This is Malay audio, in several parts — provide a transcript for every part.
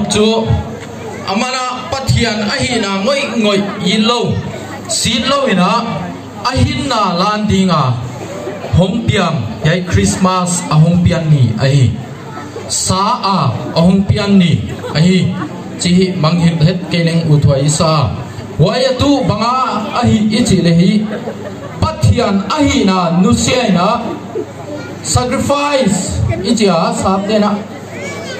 Chu amana pathian ahina ngoi yilo silo ina ahinna landinga hompiam yai Christmas ahompian ni ahi sa a ahompian ni ahi chi manghin het keneng uthwai sa wayatu banga ahi ichi lehi pathian ahina nusiaina sacrifice ichia sapdena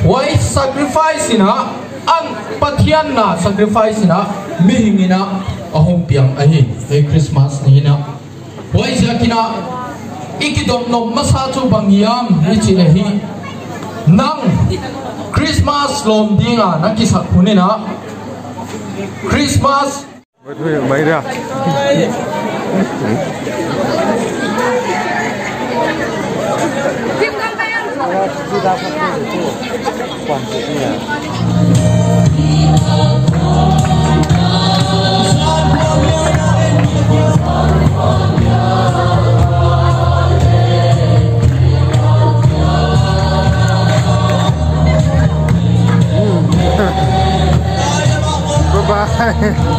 why sacrifice ina ang pathian na sacrifice ina mihingina ahompiang ahi hey Christmas ni na why sakina ikidom no masachu bangyam ichilehi nang Christmas lom dinga nakisak hunina Christmas mấy ra bye bye.